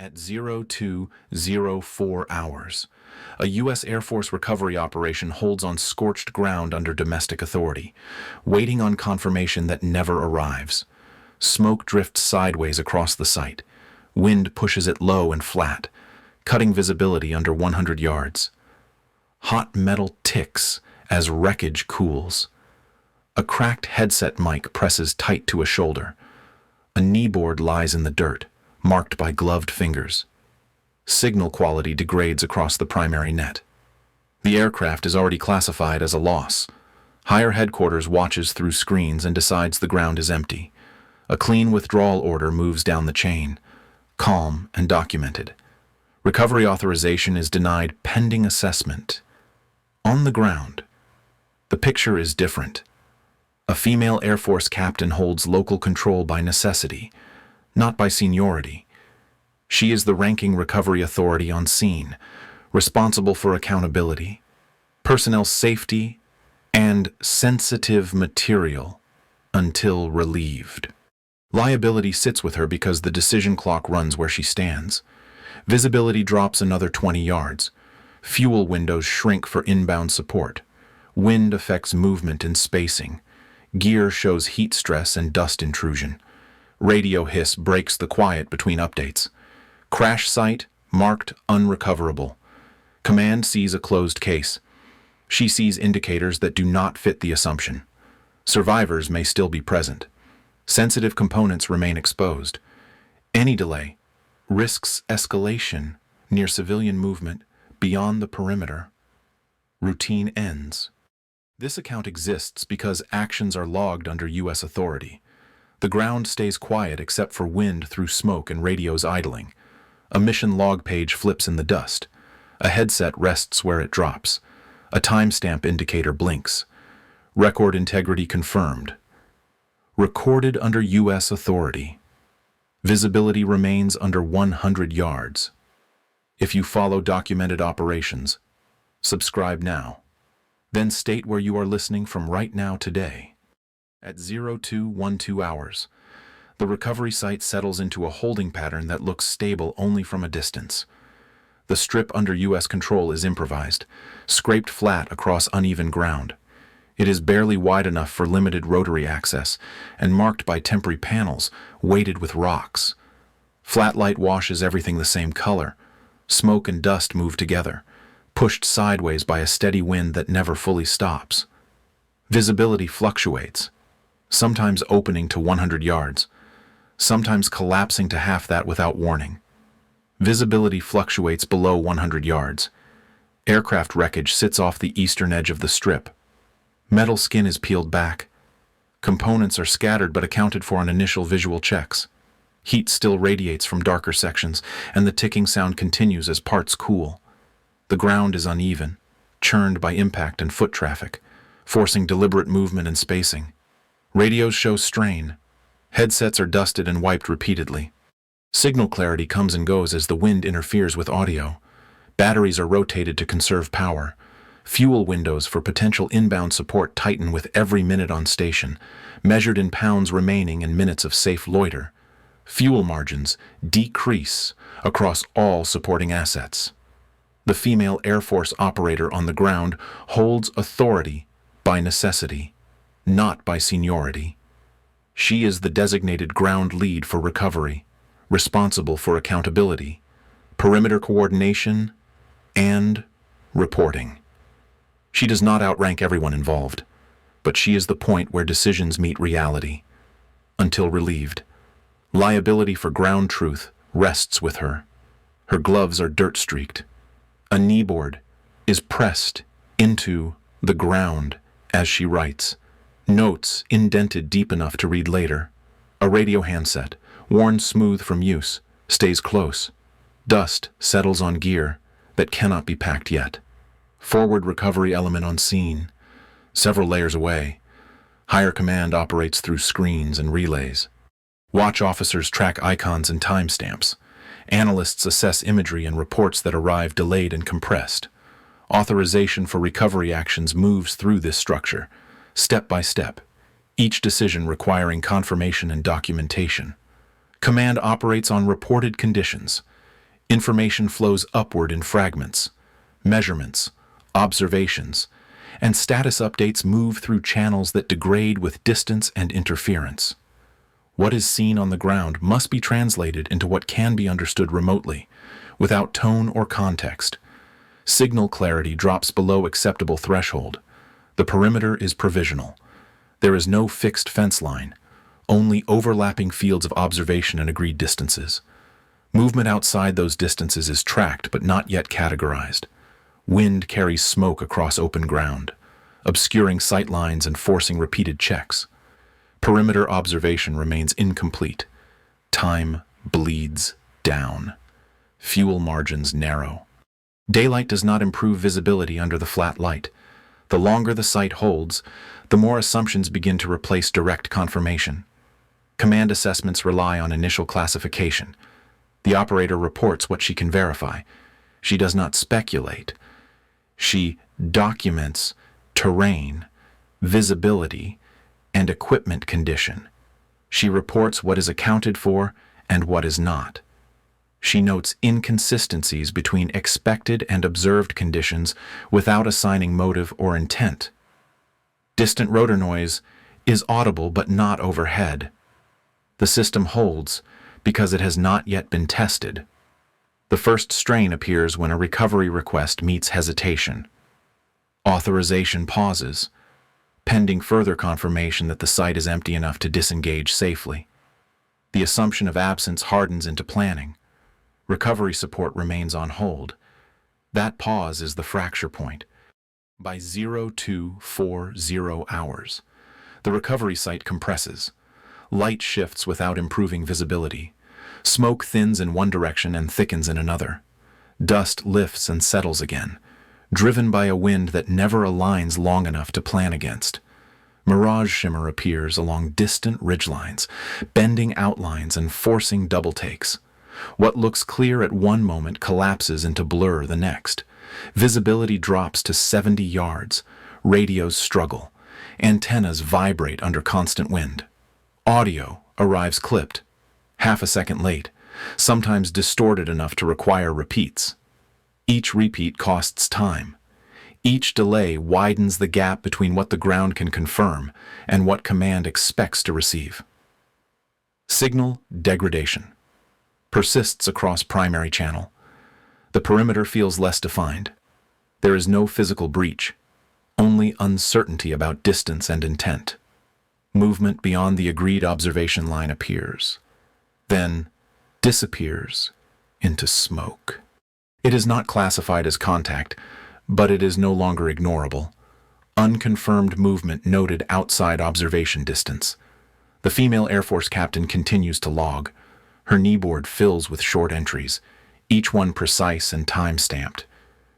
At 0204 hours, a U.S. Air Force recovery operation holds on scorched ground under domestic authority, waiting on confirmation that never arrives. Smoke drifts sideways across the site. Wind pushes it low and flat, cutting visibility under 100 yards. Hot metal ticks as wreckage cools. A cracked headset mic presses tight to a shoulder. A kneeboard lies in the dirt, marked by gloved fingers. Signal quality degrades across the primary net. The aircraft is already classified as a loss. Higher headquarters watches through screens and decides the ground is empty. A clean withdrawal order moves down the chain, calm and documented. Recovery authorization is denied pending assessment. On the ground, the picture is different. A female Air Force captain holds local control by necessity, not by seniority. She is the ranking recovery authority on scene, responsible for accountability, personnel safety, and sensitive material until relieved. Liability sits with her because the decision clock runs where she stands. Visibility drops another 20 yards. Fuel windows shrink for inbound support. Wind affects movement and spacing. Gear shows heat stress and dust intrusion. Radio hiss breaks the quiet between updates. Crash site marked unrecoverable. Command sees a closed case. She sees indicators that do not fit the assumption. Survivors may still be present. Sensitive components remain exposed. Any delay risks escalation near civilian movement beyond the perimeter. Routine ends. This account exists because actions are logged under U.S. authority. The ground stays quiet except for wind through smoke and radios idling. A mission log page flips in the dust. A headset rests where it drops. A timestamp indicator blinks. Record integrity confirmed. Recorded under U.S. authority. Visibility remains under 100 yards. If you follow documented operations, subscribe now. Then state where you are listening from right now today. At 0212 hours, the recovery site settles into a holding pattern that looks stable only from a distance. The strip under U.S. control is improvised, scraped flat across uneven ground. It is barely wide enough for limited rotary access and marked by temporary panels weighted with rocks. Flat light washes everything the same color. Smoke and dust move together, pushed sideways by a steady wind that never fully stops. Visibility fluctuates, sometimes opening to 100 yards, sometimes collapsing to half that without warning. Visibility fluctuates below 100 yards. Aircraft wreckage sits off the eastern edge of the strip. Metal skin is peeled back. Components are scattered but accounted for on initial visual checks. Heat still radiates from darker sections, and the ticking sound continues as parts cool. The ground is uneven, churned by impact and foot traffic, forcing deliberate movement and spacing. Radios show strain. Headsets are dusted and wiped repeatedly. Signal clarity comes and goes as the wind interferes with audio. Batteries are rotated to conserve power. Fuel windows for potential inbound support tighten with every minute on station, measured in pounds remaining and minutes of safe loiter. Fuel margins decrease across all supporting assets. The female Air Force operator on the ground holds authority by necessity, not by seniority. She is the designated ground lead for recovery, responsible for accountability, perimeter coordination, and reporting. She does not outrank everyone involved, but she is the point where decisions meet reality. Until relieved, liability for ground truth rests with her. Her gloves are dirt-streaked. A kneeboard is pressed into the ground as she writes, notes indented deep enough to read later. A radio handset, worn smooth from use, stays close. Dust settles on gear that cannot be packed yet. Forward recovery element on scene, several layers away. Higher command operates through screens and relays. Watch officers track icons and timestamps. Analysts assess imagery and reports that arrive delayed and compressed. Authorization for recovery actions moves through this structure, step by step, each decision requiring confirmation and documentation. Command operates on reported conditions. Information flows upward in fragments. Measurements, observations, and status updates move through channels that degrade with distance and interference. What is seen on the ground must be translated into what can be understood remotely, without tone or context. Signal clarity drops below acceptable threshold. The perimeter is provisional. There is no fixed fence line, only overlapping fields of observation and agreed distances. Movement outside those distances is tracked but not yet categorized. Wind carries smoke across open ground, obscuring sight lines and forcing repeated checks. Perimeter observation remains incomplete. Time bleeds down. Fuel margins narrow. Daylight does not improve visibility under the flat light. The longer the sight holds, the more assumptions begin to replace direct confirmation. Command assessments rely on initial classification. The operator reports what she can verify. She does not speculate. She documents terrain, visibility, and equipment condition. She reports what is accounted for and what is not. She notes inconsistencies between expected and observed conditions without assigning motive or intent. Distant rotor noise is audible but not overhead. The system holds because it has not yet been tested. The first strain appears when a recovery request meets hesitation. Authorization pauses, pending further confirmation that the site is empty enough to disengage safely. The assumption of absence hardens into planning. Recovery support remains on hold. That pause is the fracture point. By 0240 hours, the recovery site compresses. Light shifts without improving visibility. Smoke thins in one direction and thickens in another. Dust lifts and settles again, driven by a wind that never aligns long enough to plan against. Mirage shimmer appears along distant ridgelines, bending outlines and forcing double takes. What looks clear at one moment collapses into blur the next. Visibility drops to 70 yards. Radios struggle. Antennas vibrate under constant wind. Audio arrives clipped, half a second late, sometimes distorted enough to require repeats. Each repeat costs time. Each delay widens the gap between what the ground can confirm and what command expects to receive. Signal degradation persists across primary channel. The perimeter feels less defined. There is no physical breach, only uncertainty about distance and intent. Movement beyond the agreed observation line appears, then disappears into smoke. It is not classified as contact, but it is no longer ignorable. Unconfirmed movement noted outside observation distance. The female Air Force captain continues to log. Her kneeboard fills with short entries, each one precise and time-stamped.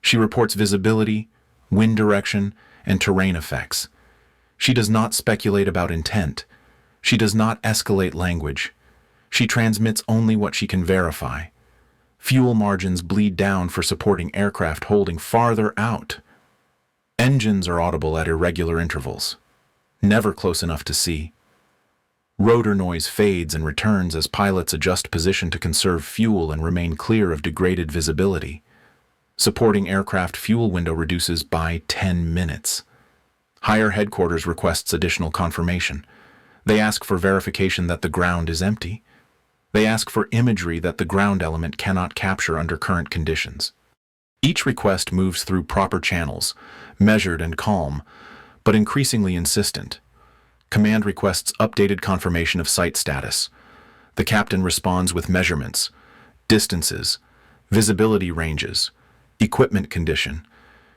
She reports visibility, wind direction, and terrain effects. She does not speculate about intent. She does not escalate language. She transmits only what she can verify. Fuel margins bleed down for supporting aircraft holding farther out. Engines are audible at irregular intervals, never close enough to see. Rotor noise fades and returns as pilots adjust position to conserve fuel and remain clear of degraded visibility. Supporting aircraft fuel window reduces by 10 minutes. Higher headquarters requests additional confirmation. They ask for verification that the ground is empty. They ask for imagery that the ground element cannot capture under current conditions. Each request moves through proper channels, measured and calm, but increasingly insistent. Command requests updated confirmation of site status. The captain responds with measurements, distances, visibility ranges, equipment condition.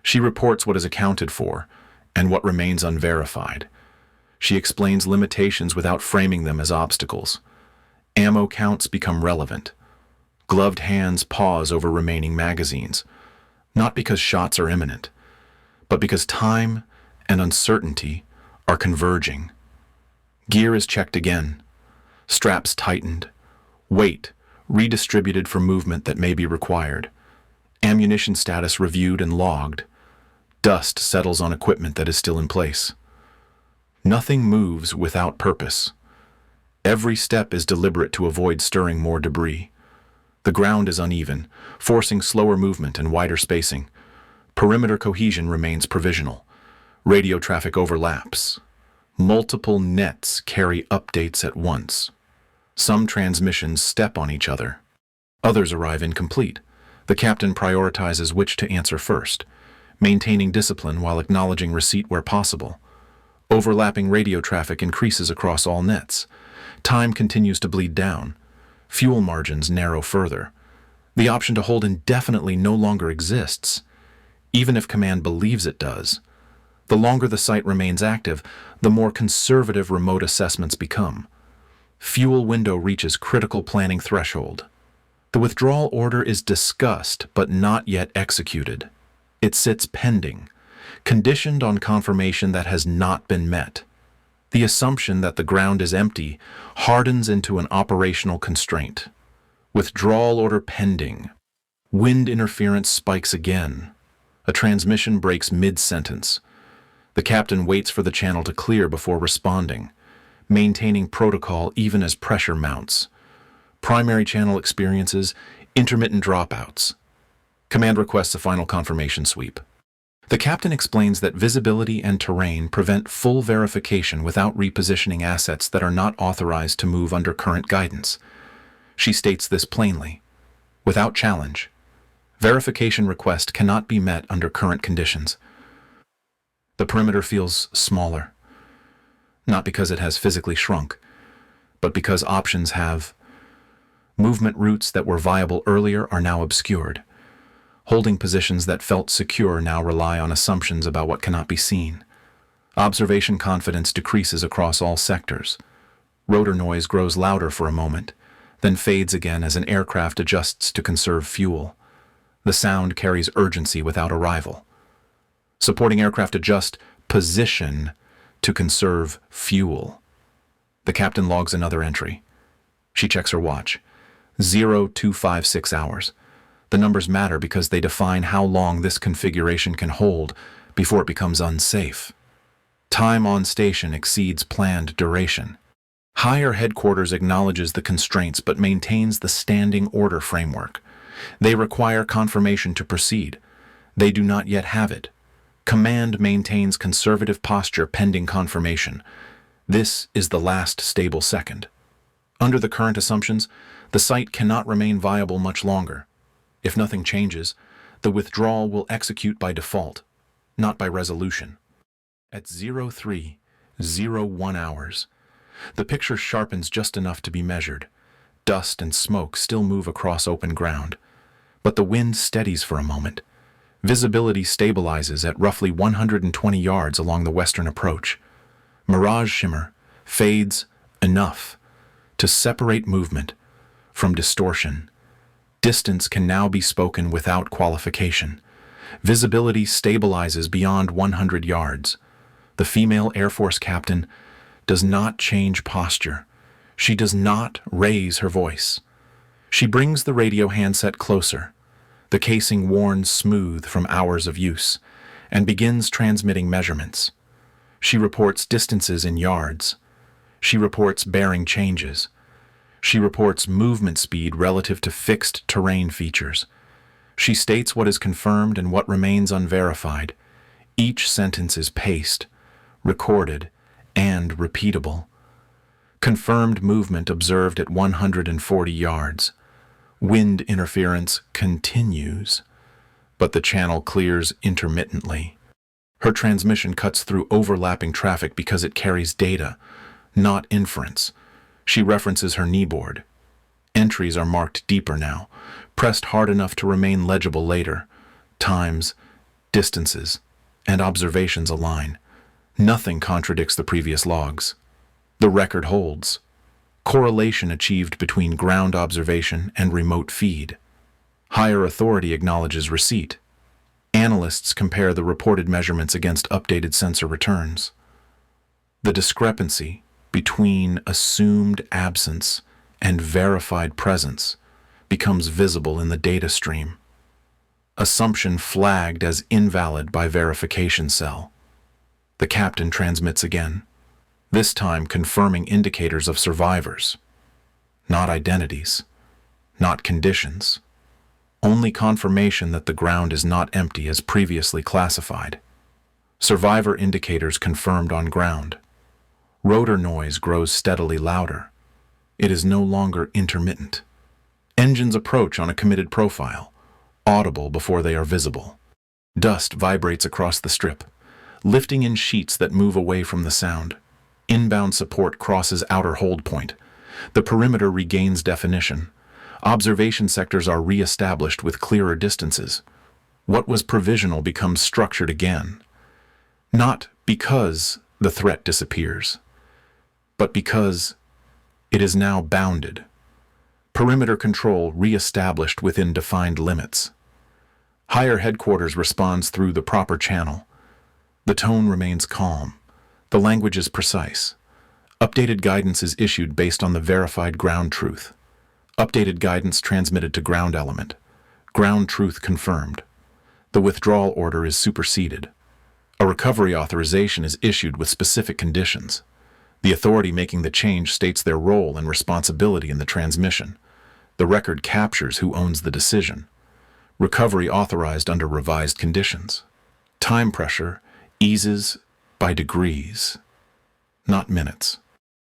She reports what is accounted for and what remains unverified. She explains limitations without framing them as obstacles. Ammo counts become relevant. Gloved hands pause over remaining magazines, not because shots are imminent, but because time and uncertainty are converging. Gear is checked again, straps tightened, weight redistributed for movement that may be required, ammunition status reviewed and logged. Dust settles on equipment that is still in place. Nothing moves without purpose. Every step is deliberate to avoid stirring more debris. The ground is uneven, forcing slower movement and wider spacing. Perimeter cohesion remains provisional. Radio traffic overlaps. Multiple nets carry updates at once. Some transmissions step on each other. Others arrive incomplete. The captain prioritizes which to answer first, maintaining discipline while acknowledging receipt where possible. Overlapping radio traffic increases across all nets. Time continues to bleed down. Fuel margins narrow further. The option to hold indefinitely no longer exists, even if command believes it does. The longer the site remains active, the more conservative remote assessments become. Fuel window reaches critical planning threshold. The withdrawal order is discussed but not yet executed. It sits pending, conditioned on confirmation that has not been met. The assumption that the ground is empty hardens into an operational constraint. Withdrawal order pending. Wind interference spikes again. A transmission breaks mid-sentence. The captain waits for the channel to clear before responding, maintaining protocol even as pressure mounts. Primary channel experiences intermittent dropouts. Command requests a final confirmation sweep. The captain explains that visibility and terrain prevent full verification without repositioning assets that are not authorized to move under current guidance. She states this plainly, without challenge. Verification request cannot be met under current conditions. The perimeter feels smaller, not because it has physically shrunk, but because options have. Movement routes that were viable earlier are now obscured. Holding positions that felt secure now rely on assumptions about what cannot be seen. Observation confidence decreases across all sectors. Rotor noise grows louder for a moment, then fades again as an aircraft adjusts to conserve fuel. The sound carries urgency without arrival. Supporting aircraft adjust position to conserve fuel. The captain logs another entry. She checks her watch. 0256 hours. The numbers matter because they define how long this configuration can hold before it becomes unsafe. Time on station exceeds planned duration. Higher headquarters acknowledges the constraints but maintains the standing order framework. They require confirmation to proceed. They do not yet have it. Command maintains conservative posture pending confirmation. This is the last stable second. Under the current assumptions, the site cannot remain viable much longer. If nothing changes, the withdrawal will execute by default, not by resolution. At 03:01 hours, the picture sharpens just enough to be measured. Dust and smoke still move across open ground, but the wind steadies for a moment. Visibility stabilizes at roughly 120 yards along the western approach. Mirage shimmer fades enough to separate movement from distortion. Distance can now be spoken without qualification. Visibility stabilizes beyond 100 yards. The female Air Force captain does not change posture. She does not raise her voice. She brings the radio handset closer, the casing worn smooth from hours of use, and begins transmitting measurements. She reports distances in yards. She reports bearing changes. She reports movement speed relative to fixed terrain features. She states what is confirmed and what remains unverified. Each sentence is paced, recorded, and repeatable. Confirmed movement observed at 140 yards. Wind interference continues, but the channel clears intermittently. Her transmission cuts through overlapping traffic because it carries data, not inference. She references her kneeboard. Entries are marked deeper now, pressed hard enough to remain legible later. Times, distances, and observations align. Nothing contradicts the previous logs. The record holds. Correlation achieved between ground observation and remote feed. Higher authority acknowledges receipt. Analysts compare the reported measurements against updated sensor returns. The discrepancy between assumed absence and verified presence becomes visible in the data stream. Assumption flagged as invalid by verification cell. The captain transmits again, this time confirming indicators of survivors, not identities. not conditions. Only confirmation that the ground is not empty as previously classified. Survivor indicators confirmed on ground. Rotor noise grows steadily louder. It is no longer intermittent. Engines approach on a committed profile, audible before they are visible. Dust vibrates across the strip, lifting in sheets that move away from the sound. Inbound support crosses outer hold point. The perimeter regains definition. Observation sectors are re-established with clearer distances. What was provisional becomes structured again. Not because the threat disappears, but because it is now bounded. Perimeter control re-established within defined limits. Higher headquarters responds through the proper channel. The tone remains calm. The language is precise. Updated guidance is issued based on the verified ground truth. Updated guidance transmitted to ground element. Ground truth confirmed. The withdrawal order is superseded. A recovery authorization is issued with specific conditions. The authority making the change states their role and responsibility in the transmission. The record captures who owns the decision. Recovery authorized under revised conditions. Time pressure eases by degrees, not minutes.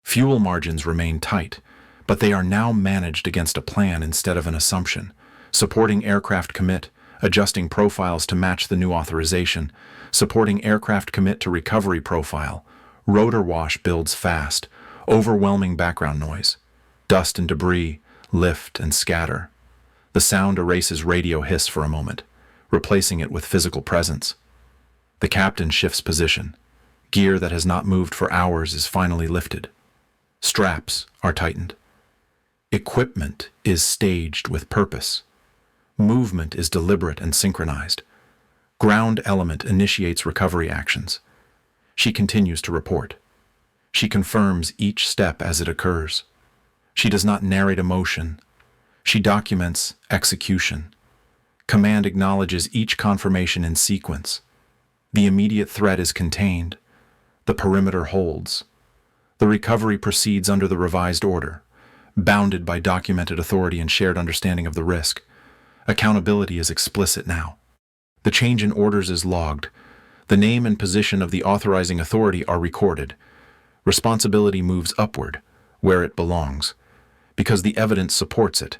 Fuel margins remain tight, but they are now managed against a plan instead of an assumption, supporting aircraft commit, adjusting profiles to match the new authorization, supporting aircraft commit to recovery profile. Rotor wash builds fast, overwhelming background noise. Dust and debris lift and scatter. The sound erases radio hiss for a moment, replacing it with physical presence. The captain shifts position. Gear that has not moved for hours is finally lifted. Straps are tightened. Equipment is staged with purpose. Movement is deliberate and synchronized. Ground element initiates recovery actions. She continues to report. She confirms each step as it occurs. She does not narrate emotion. She documents execution. Command acknowledges each confirmation in sequence. The immediate threat is contained. The perimeter holds. The recovery proceeds under the revised order, bounded by documented authority and shared understanding of the risk. Accountability is explicit now. The change in orders is logged. The name and position of the authorizing authority are recorded. Responsibility moves upward, where it belongs, because the evidence supports it.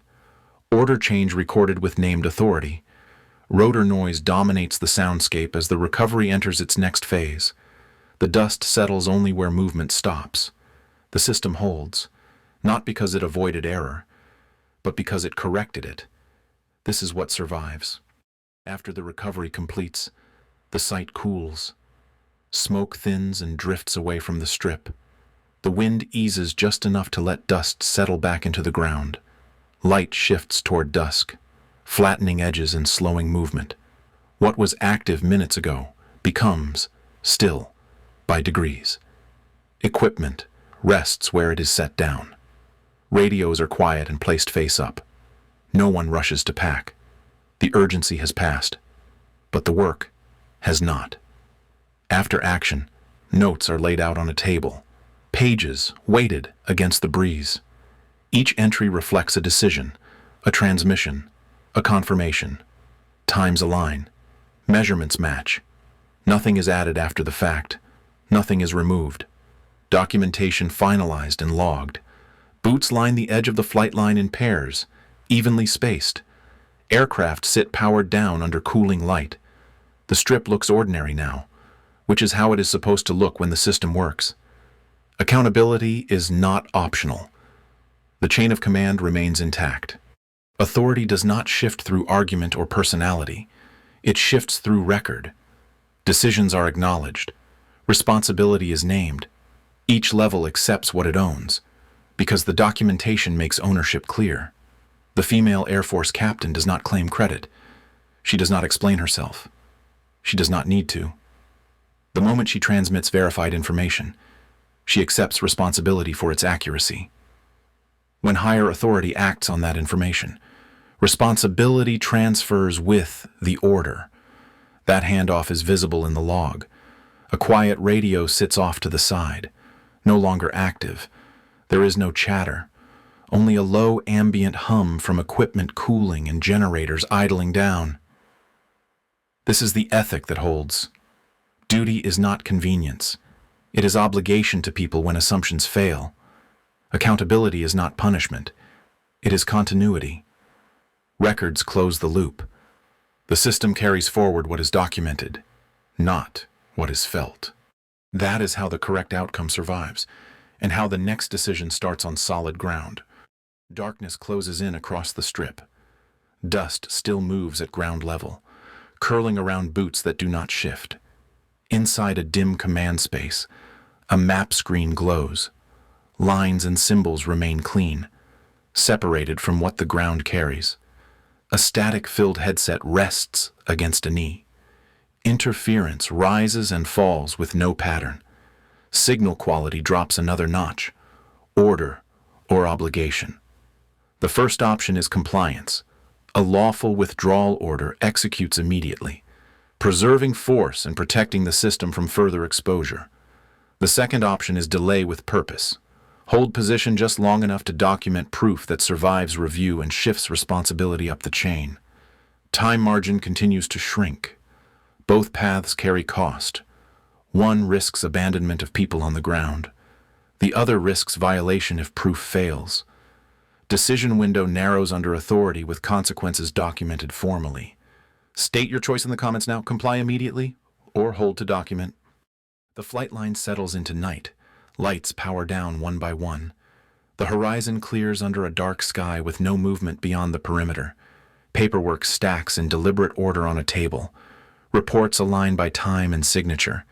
Order change recorded with named authority. Rotor noise dominates the soundscape as the recovery enters its next phase. The dust settles only where movement stops. The system holds, not because it avoided error, but because it corrected it. This is what survives. After the recovery completes, the site cools. Smoke thins and drifts away from the strip. The wind eases just enough to let dust settle back into the ground. Light shifts toward dusk, flattening edges and slowing movement. What was active minutes ago becomes still by degrees. Equipment rests where it is set down. Radios are quiet and placed face up. No one rushes to pack. The urgency has passed, but the work has not. After action, notes are laid out on a table, pages weighted against the breeze. Each entry reflects a decision, a transmission, a confirmation. Times align. Measurements match. Nothing is added after the fact. Nothing is removed. Documentation finalized and logged. Boots line the edge of the flight line in pairs, evenly spaced. Aircraft sit powered down under cooling light. The strip looks ordinary now, which is how it is supposed to look when the system works. Accountability is not optional. The chain of command remains intact. Authority does not shift through argument or personality. It shifts through record. Decisions are acknowledged. Responsibility is named. Each level accepts what it owns, because the documentation makes ownership clear. The female Air Force captain does not claim credit. She does not explain herself. She does not need to. The moment she transmits verified information, she accepts responsibility for its accuracy. When higher authority acts on that information, responsibility transfers with the order. That handoff is visible in the log. A quiet radio sits off to the side, no longer active. There is no chatter, only a low ambient hum from equipment cooling and generators idling down. This is the ethic that holds. Duty is not convenience. It is obligation to people when assumptions fail. Accountability is not punishment. It is continuity. Records close the loop. The system carries forward what is documented, not what is felt. That is how the correct outcome survives, and how the next decision starts on solid ground. Darkness closes in across the strip. Dust still moves at ground level, curling around boots that do not shift. Inside a dim command space, a map screen glows. Lines and symbols remain clean, separated from what the ground carries. A static-filled headset rests against a knee. Interference rises and falls with no pattern. Signal quality drops another notch. Order or obligation. The first option is compliance. A lawful withdrawal order executes immediately, preserving force and protecting the system from further exposure. The second option is delay with purpose. Hold position just long enough to document proof that survives review and shifts responsibility up the chain. Time margin continues to shrink. Both paths carry cost. One risks abandonment of people on the ground. The other risks violation if proof fails. Decision window narrows under authority with consequences documented formally. State your choice in the comments now. Comply immediately or hold to document. The flight line settles into night. Lights power down one by one. The horizon clears under a dark sky with no movement beyond the perimeter. Paperwork stacks in deliberate order on a table. Reports align by time and signature.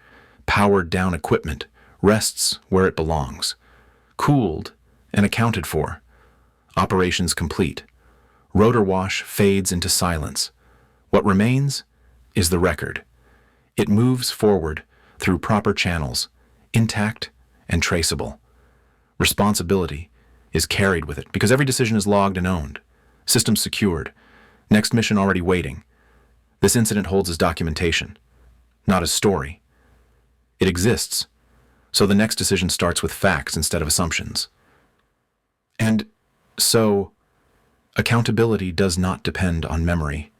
Powered down equipment rests where it belongs. Cooled and accounted for. Operations complete. Rotor wash fades into silence. What remains is the record. It moves forward through proper channels, intact and traceable. Responsibility is carried with it because every decision is logged and owned. System secured. Next mission already waiting. This incident holds as documentation, not as story. It exists, so the next decision starts with facts instead of assumptions. And so, accountability does not depend on memory.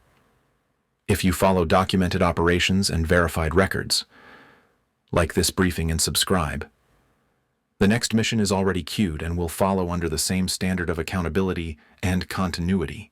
If you follow documented operations and verified records, like this briefing and subscribe, the next mission is already queued and will follow under the same standard of accountability and continuity.